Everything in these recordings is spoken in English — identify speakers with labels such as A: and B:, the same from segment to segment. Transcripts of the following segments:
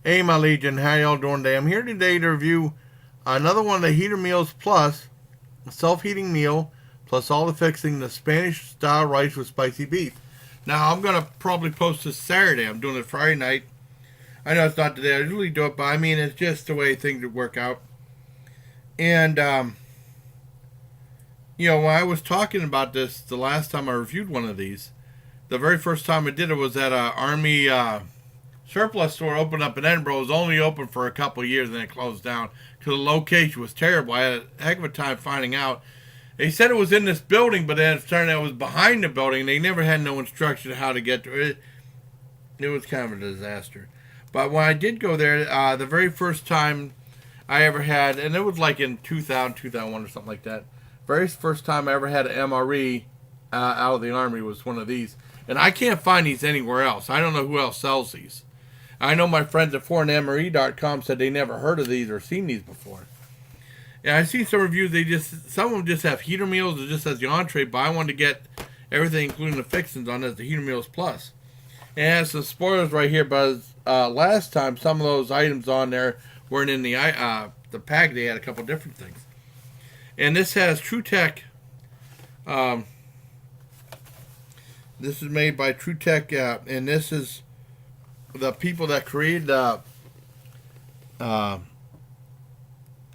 A: Hey my Legion, how y'all doing today? I'm here today to review another one of the Heater Meals Plus, a self-heating meal, plus all the fixing, the Spanish style rice with spicy beef. Now I'm gonna probably post this Saturday. I'm doing it Friday night. I know it's not today. I usually do it, but I mean it's just the way things would work out. And when I was talking about this the last time I reviewed one of these, the very first time I did it was at a Army surplus store opened up in Edinburgh. It was only open for a couple of years and then it closed down because the location was terrible. I had a heck of a time finding out. They said it was in this building, but then it turned out it was behind the building. They never had no instruction how to get to it. It was kind of a disaster. But when I did go there, the very first time I ever had, and it was like in 2000, 2001 or something like that. Very first time I ever had an MRE out of the Army was one of these. And I can't find these anywhere else. I don't know who else sells these. I know my friends at foreignmre.com said they never heard of these or seen these before. And I see some reviews. Some of them just have heater meals. It just says the entree, but I wanted to get everything, including the fixings, on as the heater meals plus. And it has some spoilers right here, but last time some of those items on there weren't in the pack. They had a couple different things. And this has TruTech. This is made by TruTech, and this is the people that created FR8,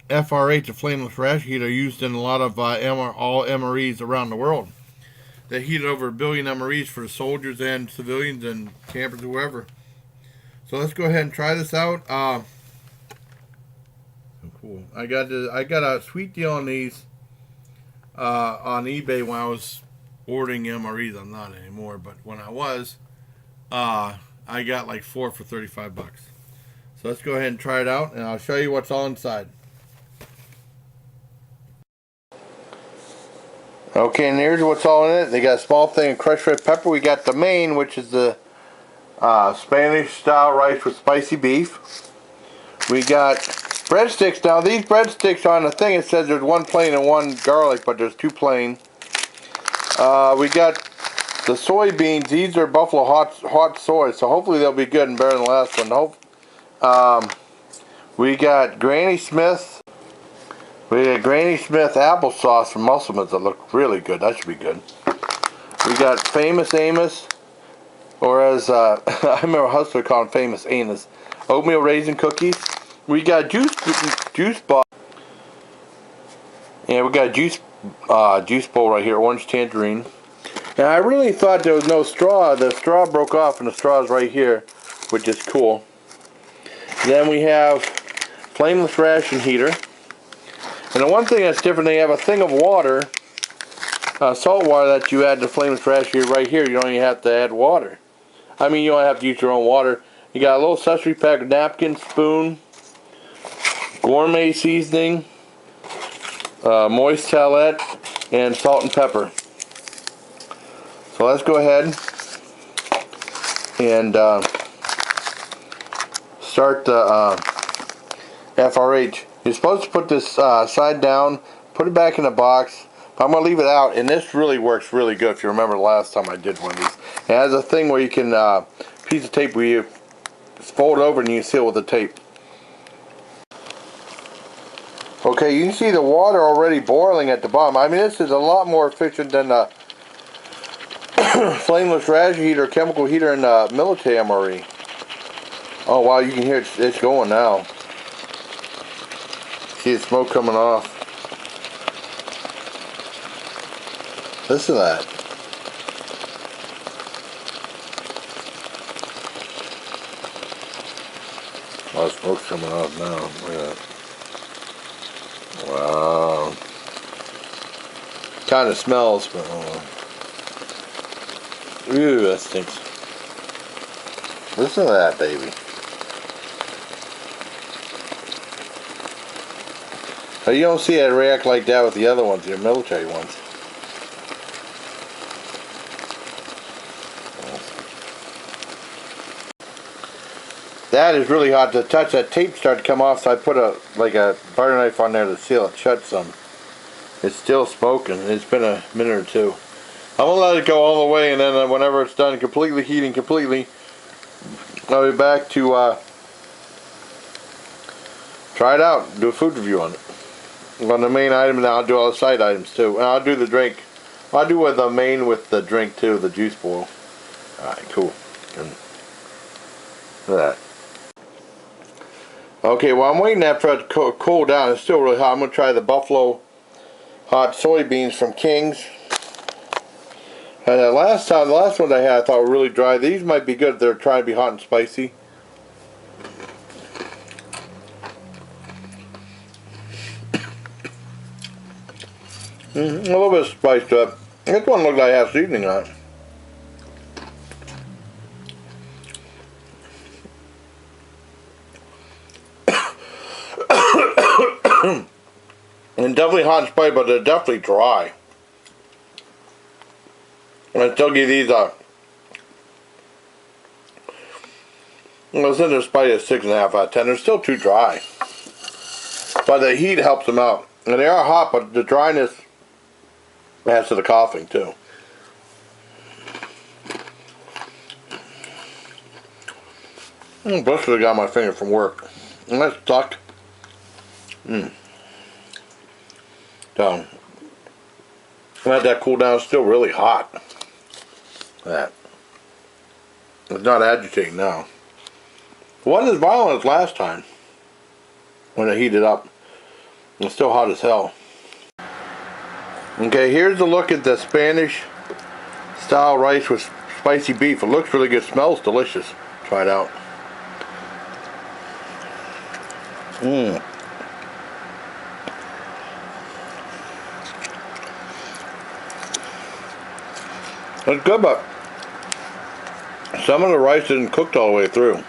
A: the Flameless ration heater, used in a lot of all MREs around the world. They heated over 1 billion MREs for the soldiers and civilians and campers, whoever. So let's go ahead and try this out. Cool. I got a sweet deal on these on eBay when I was ordering MREs. I'm not anymore, but when I was, I got like 4 for 35 bucks. So let's go ahead and try it out, and I'll show you what's all inside. Okay, and here's what's all in it. They got a small thing of crushed red pepper. We got the main, which is the Spanish style rice with spicy beef. We got breadsticks. Now these breadsticks on the thing, it says there's one plain and one garlic, but there's 2 plain. We got the soybeans. These are buffalo hot soy, so hopefully they'll be good and better than the last one. We got Granny Smith. We got Granny Smith applesauce from Musselman's that look really good. That should be good. We got Famous Amos, or as I remember Hustler called him Famous Anus, oatmeal raisin cookies. We got juice box. Yeah, we got a juice bowl right here, orange tangerine. Now I really thought there was no straw. The straw broke off and the straw is right here, which is cool. Then we have Flameless ration heater. And the one thing that's different, they have a thing of water, salt water that you add to Flameless ration heater right here. You don't even have to add water. I mean, you don't have to use your own water. You got a little accessory pack of napkin, spoon, gourmet seasoning, moist towelette, and salt and pepper. So let's go ahead and start the FR8. You're supposed to put this side down, put it back in the box, but I'm going to leave it out, and this really works really good if you remember the last time I did one of these. It has a thing where you can, piece of tape where you fold it over and you seal with the tape. Okay, you can see the water already boiling at the bottom. I mean, this is a lot more efficient than the Flameless ration heater, chemical heater in the military MRE. Oh wow, you can hear it's going now. See the smoke coming off. Listen to that. Oh, the smoke's coming off now. Look at that. Wow. Kind of smells, but oh. Ooh, that stinks. Listen to that, baby. Now, you don't see it react like that with the other ones, your military ones. That is really hot to touch. That tape started to come off, so I put a butter knife on there to seal it shut some. It's still smoking. It's been a minute or two. I'm going to let it go all the way, and then whenever it's done completely heating completely, I'll be back to try it out. Do a food review on it. On the main item, and I'll do all the side items too. And I'll do the drink. I'll do with the main with the drink too, the juice boil. Alright, cool. And look at that. Okay, well I'm waiting for it to cool down. It's still really hot. I'm going to try the Buffalo hot soybeans from King's. And the last one I had I thought were really dry. These might be good if they're trying to be hot and spicy. A little bit of spice to it. This one looks like it has seasoning on it. And definitely hot and spicy, but they're definitely dry. I still give these a. Well, since they're spicy, a 6.5 out of 10. They're still too dry, but the heat helps them out. And they are hot, but the dryness adds to the coughing too. Plus, I got my finger from work, and that's stuck. So, let that cool down. It's still really hot. That. It's not agitating now. It wasn't as violent as last time when it heated up. It's still hot as hell. Okay, here's a look at the Spanish style rice with spicy beef. It looks really good. Smells delicious. Try it out. It's good, but some of the rice isn't cooked all the way through.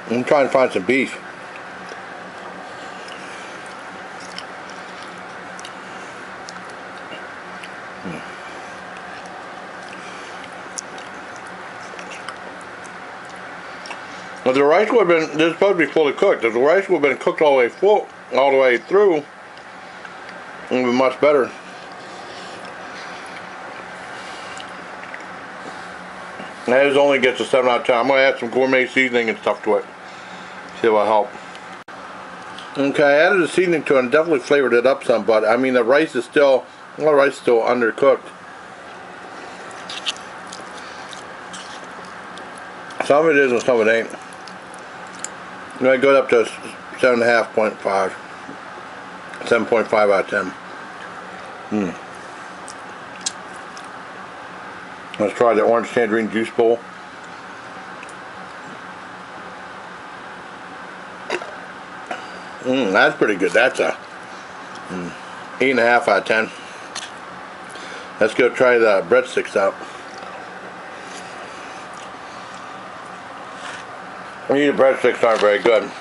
A: I'm trying to find some beef. If the rice would have been, this is supposed to be fully cooked. If the rice would have been cooked all the way through, it would be much better. That only gets a 7 out of 10. I'm going to add some gourmet seasoning and stuff to it. See if it'll help. Okay, I added the seasoning to it and definitely flavored it up some, but I mean the rice is still, undercooked. Some of it is and some of it ain't. I'm going to go up to 7.5. 7.5 out of 10. Let's try the orange tangerine juice bowl. That's pretty good. That's a 8.5 out of 10. Let's go try the breadsticks out. These breadsticks aren't very good.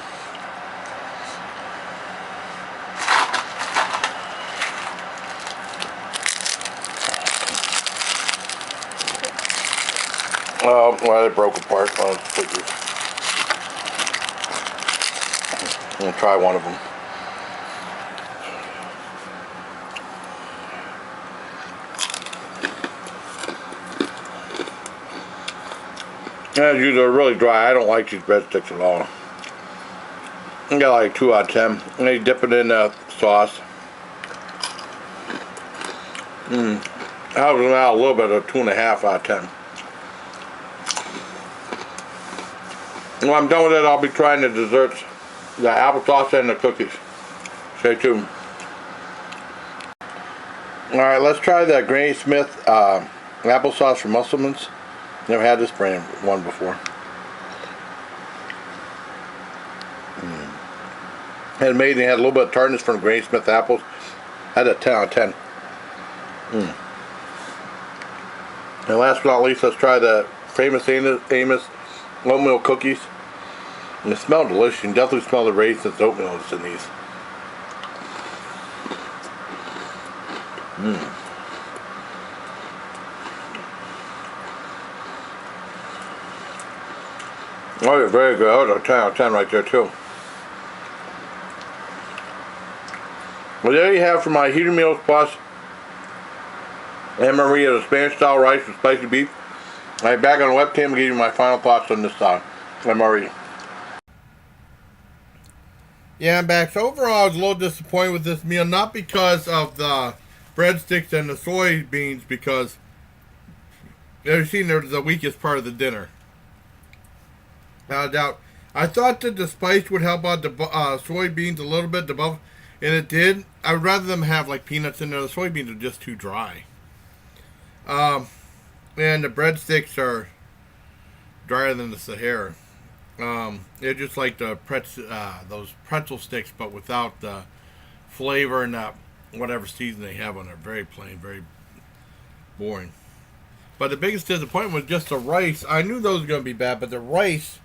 A: Well, they broke apart. I'll try one of them. As usual, they're really dry. I don't like these breadsticks at all. I got like 2 out of 10. And they dip it in sauce. I was out a little bit of 2.5 out of 10. When I'm done with it, I'll be trying the desserts, the applesauce and the cookies. Stay tuned. Alright, let's try the Granny Smith applesauce from Musselman's. Never had this brand one before. Had amazing. Had a little bit of tartness from Granny Smith apples. Had a 10 out of 10. And last but not least, let's try the famous Amos oatmeal cookies. And they smell delicious. You can definitely smell the raisins, oatmeal that's in these. Oh, they're very good. Oh, 10 out of 10 right there too. Well, there you have for my Heater Meals Plus and Maria, the Spanish style rice with spicy beef. I'll be back on the webcam and give you my final thoughts on this MRE. Yeah, I'm back. So overall, I was a little disappointed with this meal, not because of the breadsticks and the soybeans, because they've seen they're the weakest part of the dinner. Without a doubt. I thought that the spice would help out the soybeans a little bit, and it did. I would rather them have like peanuts in there. The soybeans are just too dry. And the breadsticks are drier than the Sahara. They're just like those pretzel sticks, but without the flavor and whatever season they have on it. Very plain, very boring. But the biggest disappointment was just the rice. I knew those were going to be bad, but the rice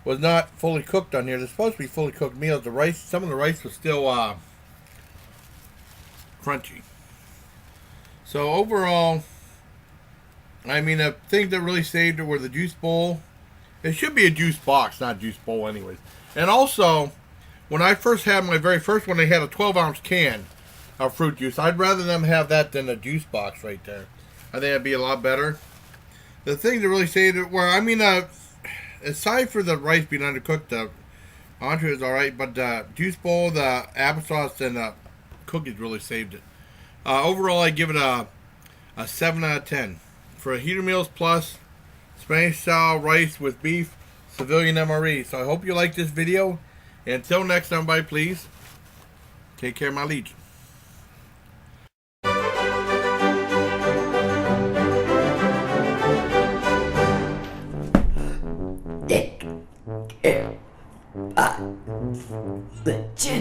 A: was not fully cooked on here. They're supposed to be fully cooked meals. The rice, some of the rice was still crunchy. So overall, I mean, the things that really saved it were the juice bowl. It should be a juice box, not juice bowl anyways. And also, when I first had my very first one, they had a 12-ounce can of fruit juice. I'd rather them have that than a juice box right there. I think that'd be a lot better. The thing that really saved it were, I mean, aside for the rice being undercooked, the entree is alright, but the juice bowl, the applesauce, and the cookies really saved it. Overall, I give it a 7 out of 10. For a Heater Meals Plus, Spanish style rice with beef, civilian MRE. So I hope you like this video. And until next time, everybody, please take care, my legion.
B: Take care, my legion.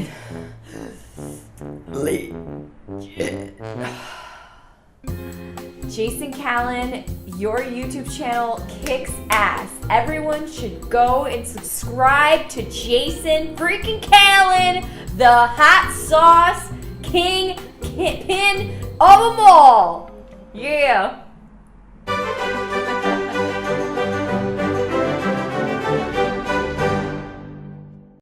C: Jason Callan, your YouTube channel kicks ass. Everyone should go and subscribe to Jason freaking Callan, the hot sauce pin of them all. Yeah.